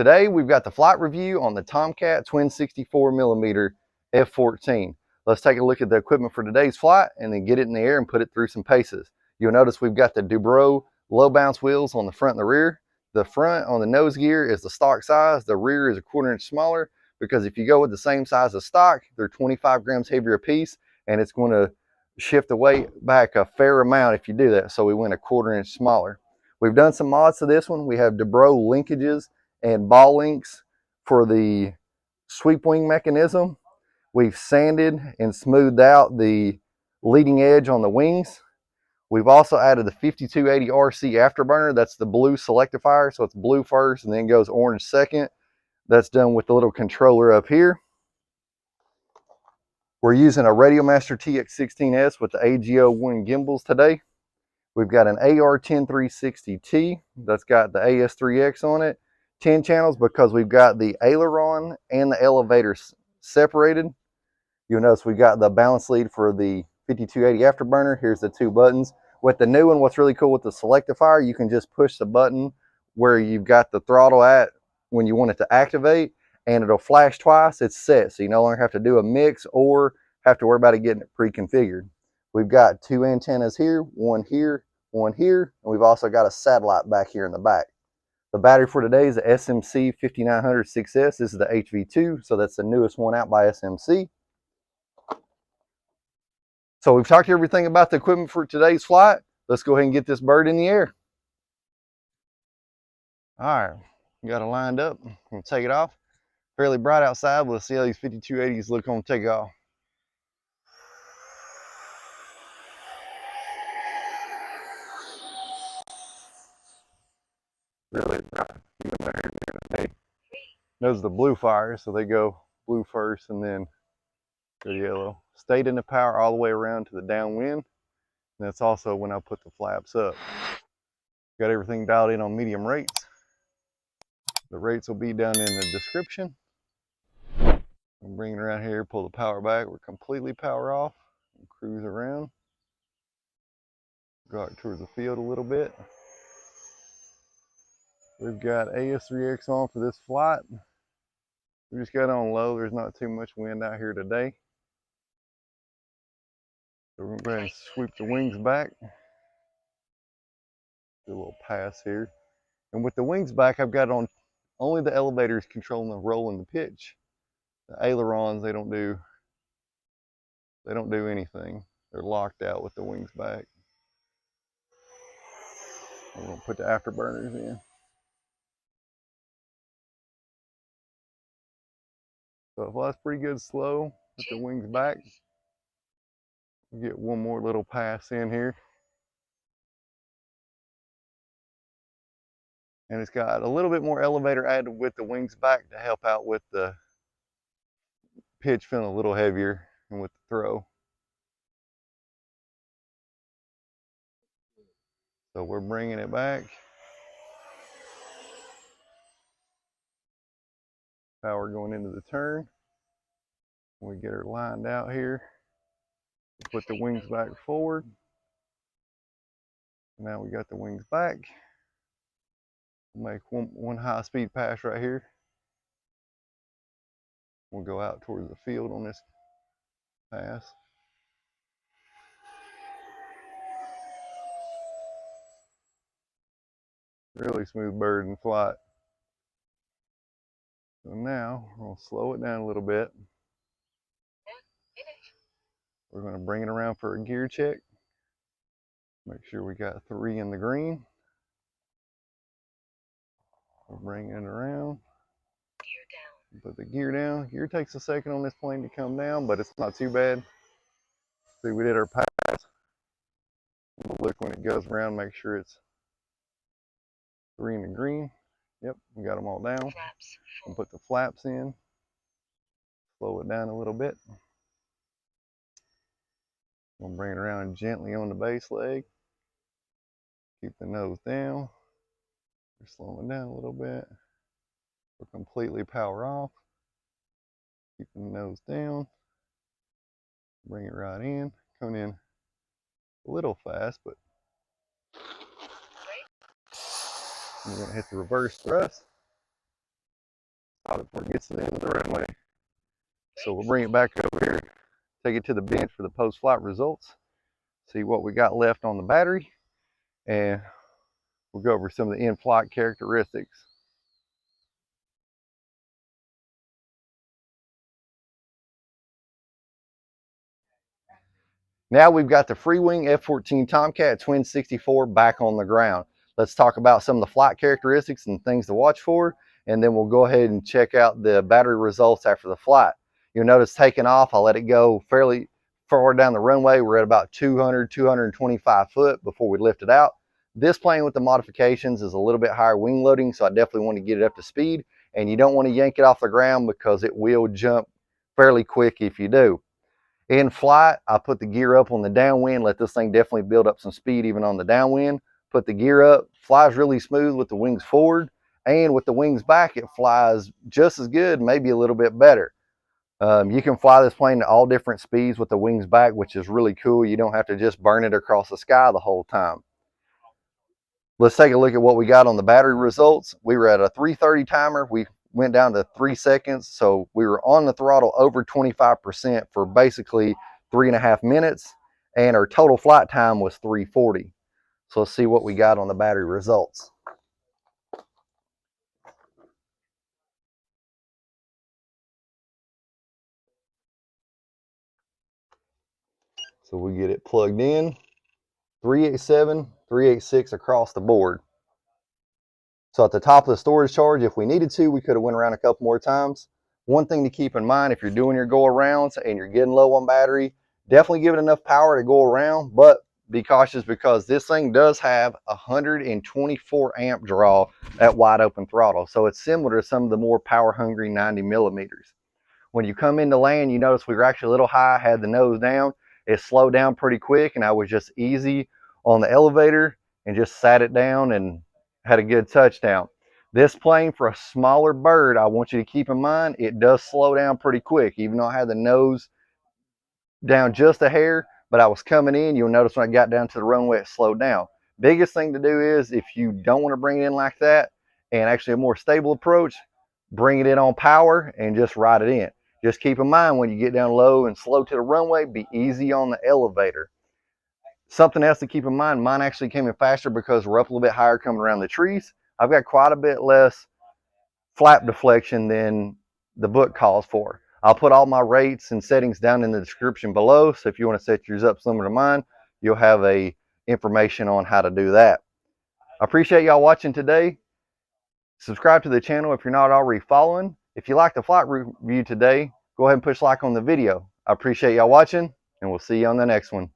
Today we've got the flight review on the Tomcat twin 64mm F-14. Let's take a look at the equipment for today's flight and then get it in the air and put it through some paces. You'll notice we've got the Dubrow low bounce wheels on the front and the rear. The front on the nose gear is the stock size. The rear is a 1/4 inch smaller because if you go with the same size as stock, they're 25 grams heavier a piece, and it's going to shift the weight back a fair amount if you do that. So we went a 1/4 inch smaller. We've done some mods to this one. We have Dubrow linkages and ball links for the sweep wing mechanism. We've sanded and smoothed out the leading edge on the wings. We've also added the 5280 RC afterburner. That's the blue selectifier, so it's blue first and then goes orange second. That's done with the little controller up here. We're using a Radiomaster TX16S with the AGO1 gimbals today. We've got an AR10360T that's got the AS3X on it. 10 channels because we've got the aileron and the elevator separated. You'll notice we've got the balance lead for the 5280 afterburner. Here's the 2 buttons. With the new one, what's really cool with the selectifier, you can just push the button where you've got the throttle at when you want it to activate, and it'll flash twice. It's set, so you no longer have to do a mix or have to worry about it getting it pre-configured. We've got 2 antennas here, one here, one here, and we've also got a satellite back here in the back. The battery for today is the SMC 5900 6S. This is the HV2, so that's the newest one out by SMC. So we've talked everything about the equipment for today's flight. Let's go ahead and get this bird in the air. All right, we got it lined up. I'm gonna take it off. Fairly bright outside. Let's see how these 5280s look on takeoff. Really bright. Those are the blue fires, so they go blue first and then go yellow. Stayed in the power all the way around to the downwind. And that's also when I put the flaps up. Got everything dialed in on medium rates. The rates will be down in the description. I'm bringing it around here, pull the power back. We're completely power off. And cruise around. Go out towards the field a little bit. We've got AS3X on for this flight. We just got on low. There's not too much wind out here today. So we're going to go ahead and sweep the wings back. Do a little pass here. And with the wings back, I've got on only the elevators controlling the roll and the pitch. The ailerons, they don't do anything. They're locked out with the wings back. We're going to put the afterburners in. So it flies pretty good slow with the wings back. We'll get one more little pass in here. And it's got a little bit more elevator added with the wings back to help out with the pitch feeling a little heavier and with the throw. So we're bringing it back. Power going into the turn. We get her lined out here. Put the wings back forward. Now we got the wings back. We'll make one high-speed pass right here. We'll go out towards the field on this pass. Really smooth bird in flight. So now we're going to slow it down a little bit. We're going to bring it around for a gear check. Make sure we got 3 in the green. We're bringing it around. Put the gear down. Gear takes a second on this plane to come down, but it's not too bad. See, we did our pass. We'll look when it goes around, make sure it's 3 in the green. Yep, we got them all down. We'll put the flaps in. Slow it down a little bit. We'll bring it around gently on the base leg. Keep the nose down. We're slowing down a little bit. We're completely power off. Keeping the nose down. Bring it right in. Coming in a little fast, but we're going to hit the reverse thrust. before it gets to the end of the runway. So we'll bring it back over here, take it to the bench for the post-flight results, see what we got left on the battery, and we'll go over some of the in-flight characteristics. Now we've got the Freewing F-14 Tomcat Twin 64 back on the ground. Let's talk about some of the flight characteristics and things to watch for, and then we'll go ahead and check out the battery results after the flight. You'll notice taking off, I let it go fairly far down the runway. We're at about 200, 225 foot before we lift it out. This plane with the modifications is a little bit higher wing loading, so I definitely want to get it up to speed, and you don't want to yank it off the ground because it will jump fairly quick if you do. In flight, I put the gear up on the downwind, let this thing definitely build up some speed even on the downwind. Put the gear up, flies really smooth with the wings forward, and with the wings back, it flies just as good, maybe a little bit better. You can fly this plane at all different speeds with the wings back, which is really cool. You don't have to just burn it across the sky the whole time. Let's take a look at what we got on the battery results. We were at a 3:30 timer. We went down to 3 seconds, so we were on the throttle over 25% for basically 3.5 minutes, and our total flight time was 3:40. So let's see what we got on the battery results. So we get it plugged in, 387, 386 across the board. So at the top of the storage charge, if we needed to, we could have went around a couple more times. One thing to keep in mind, if you're doing your go-arounds and you're getting low on battery, definitely give it enough power to go around, but be cautious because this thing does have 124 amp draw at wide open throttle. So it's similar to some of the more power-hungry 90 millimeters. When you come into land, you notice we were actually a little high, had the nose down. It slowed down pretty quick, and I was just easy on the elevator and just sat it down and had a good touchdown. This plane, for a smaller bird, I want you to keep in mind, it does slow down pretty quick. Even though I had the nose down just a hair, but I was coming in, you'll notice when I got down to the runway, it slowed down. Biggest thing to do is, if you don't want to bring it in like that, and actually a more stable approach, bring it in on power and just ride it in. Just keep in mind, when you get down low and slow to the runway, be easy on the elevator. Something else to keep in mind, mine actually came in faster because we're up a little bit higher coming around the trees. I've got quite a bit less flap deflection than the book calls for. I'll put all my rates and settings down in the description below, so if you want to set yours up similar to mine, you'll have information on how to do that. I appreciate y'all watching today. Subscribe to the channel if you're not already following. If you like the flight review today, go ahead and push like on the video. I appreciate y'all watching, and we'll see you on the next one.